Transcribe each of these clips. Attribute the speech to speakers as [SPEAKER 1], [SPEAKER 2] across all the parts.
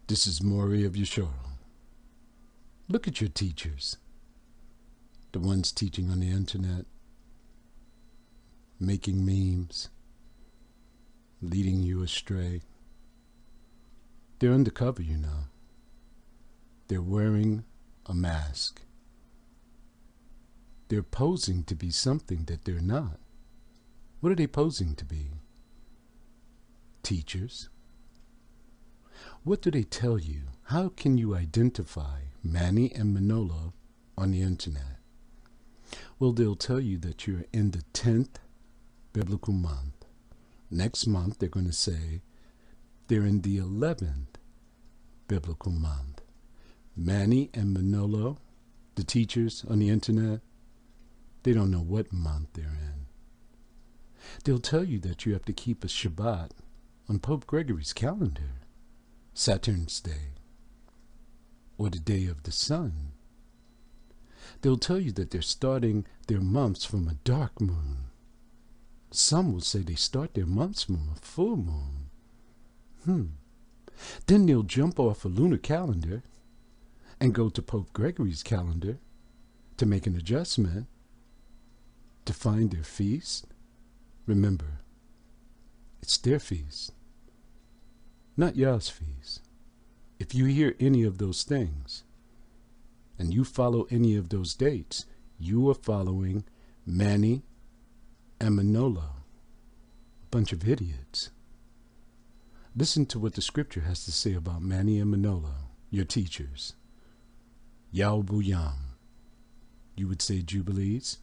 [SPEAKER 1] This is Maury of Yasharal. Look at your teachers, the ones teaching on the internet, making memes, leading you astray. They're undercover, you know. They're wearing a mask. They're posing to be something that they're not. What are they posing to be? Teachers. What do they tell you? How can you identify Manny and Manolo on the internet? Well, they'll tell you that you're in the 10th biblical month. Next month, they're going to say they're in the 11th biblical month. Manny and Manolo, the teachers on the internet, they don't know what month they're in. They'll tell you that you have to keep a Shabbat on Pope Gregory's calendar, Saturn's Day, or the day of the sun. They'll tell you that they're starting their months from a dark moon. Some will say they start their months from a full moon. Then they'll jump off a lunar calendar and go to Pope Gregory's calendar to make an adjustment to find their feast. Remember, it's their feast, not Yah's feast. If you hear any of those things and you follow any of those dates, you are following Manny and Manolo, a bunch of idiots. Listen to what the scripture has to say about Manny and Manolo, your teachers. Yahweh, you would say Jubilees,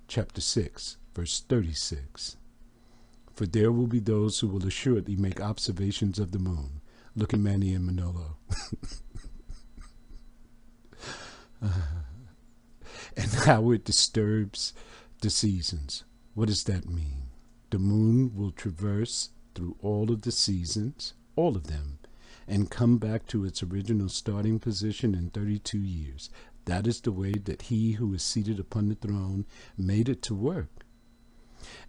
[SPEAKER 1] chapter 6, verse 36. For there will be those who will assuredly make observations of the moon. Look at Manny and Manolo. And how it disturbs the seasons. What does that mean? The moon will traverse through all of the seasons, all of them, and come back to its original starting position in 32 years. That is the way that he who is seated upon the throne made it to work.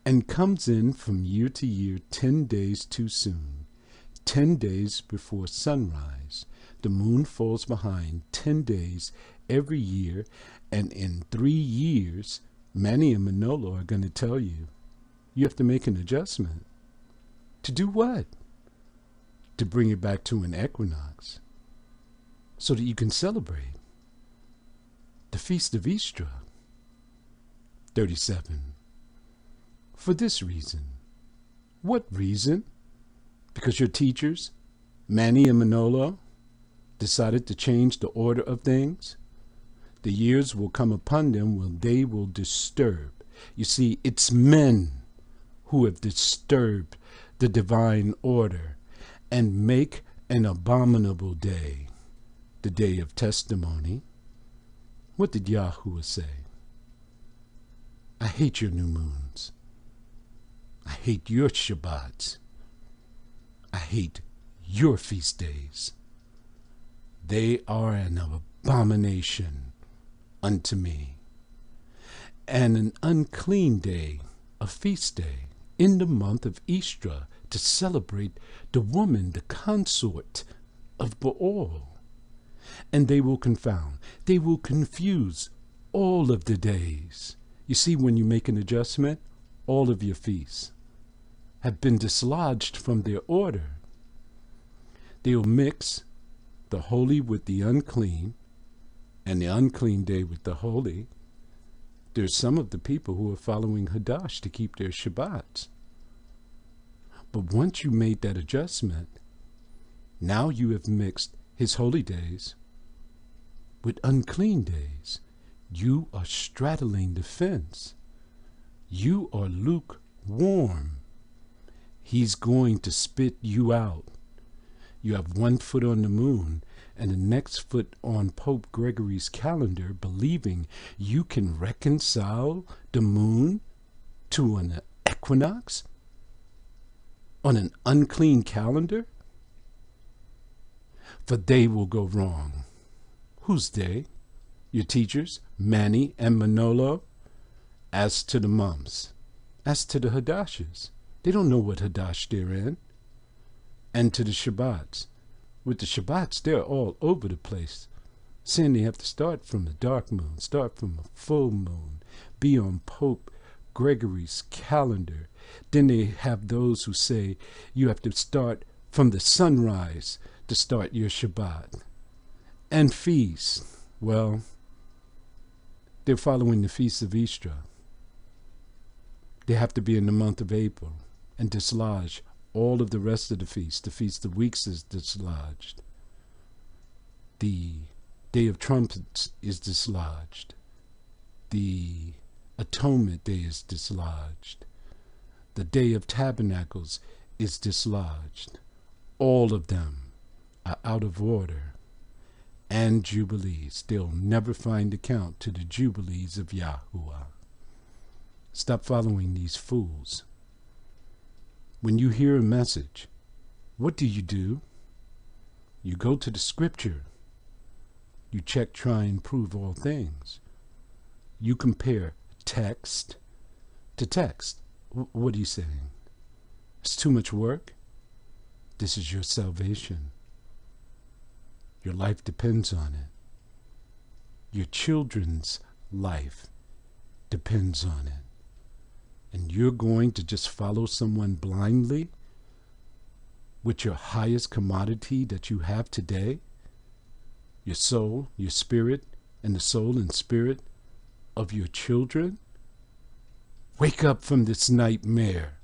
[SPEAKER 1] And comes in from year to year 10 days too soon. 10 days before sunrise. The moon falls behind 10 days every year, and in 3 years, Manny and Manolo are going to tell you, you have to make an adjustment. To do what? To bring it back to an equinox, so that you can celebrate the Feast of Easter. 37. For this reason. What reason? Because your teachers, Manny and Manolo, decided to change the order of things? The years will come upon them when they will disturb. You see, it's men who have disturbed the divine order and make an abominable day, the day of testimony. What did Yahuwah say? I hate your new moons. I hate your Shabbats. I hate your feast days. They are an abomination unto me. And an unclean day, a feast day, in the month of Easter, to celebrate the woman, the consort of Baal. And they will confound, they will confuse all of the days. You see, when you make an adjustment, all of your feasts have been dislodged from their order. They'll mix the holy with the unclean, and the unclean day with the holy. There's some of the people who are following Hadash to keep their Shabbats. But once you made that adjustment, now you have mixed his holy days with unclean days. You are straddling the fence. You are lukewarm. He's going to spit you out. You have one foot on the moon and the next foot on Pope Gregory's calendar, believing you can reconcile the moon to an equinox on an unclean calendar? For they will go wrong. Who's they? Your teachers, Manny and Manolo? As to the mums, as to the Hadashes, they don't know what Hadash they're in. And to the Shabbats, With the Shabbats, they're all over the place, saying they have to start from the dark moon, start from a full moon, be on Pope Gregory's calendar. Then they have those who say you have to start from the sunrise to start your Shabbat. And feasts, well, they're following the Feast of Easter. They have to be in the month of April and dislodge all of the rest of the feasts. The Feast of Weeks is dislodged. The Day of Trumpets is dislodged. The Atonement Day is dislodged. The Day of Tabernacles is dislodged. All of them are out of order. And Jubilees. They'll never find a count to the Jubilees of Yahuwah. Stop following these fools. When you hear a message, what do? You go to the scripture. You check, try, and prove all things. You compare text to text. What are you saying? It's too much work? This is your salvation. Your life depends on it. Your children's life depends on it. And you're going to just follow someone blindly with your highest commodity that you have today? Your soul, your spirit, and the soul and spirit of your children? Wake up from this nightmare.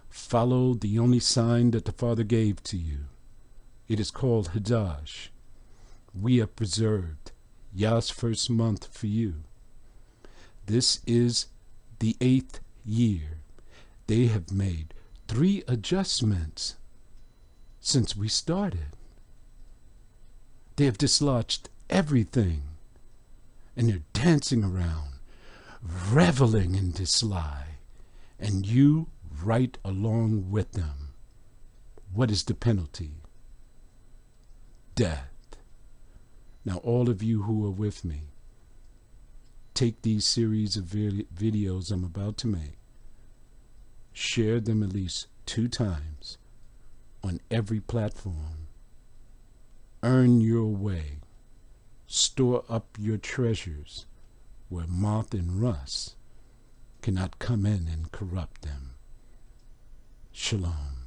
[SPEAKER 1] Follow the only sign that the Father gave to you. It is called Hadash. We have preserved Yah's first month for you. This is the 8th year. They have made 3 adjustments since we started. They have dislodged everything, and they're dancing around, reveling in this lie, and you right along with them. What is the penalty? Death. Now all of you who are with me, take these series of videos I'm about to make, share them at least 2 times on every platform. Earn your way. Store up your treasures where moth and rust cannot come in and corrupt them. Shalom.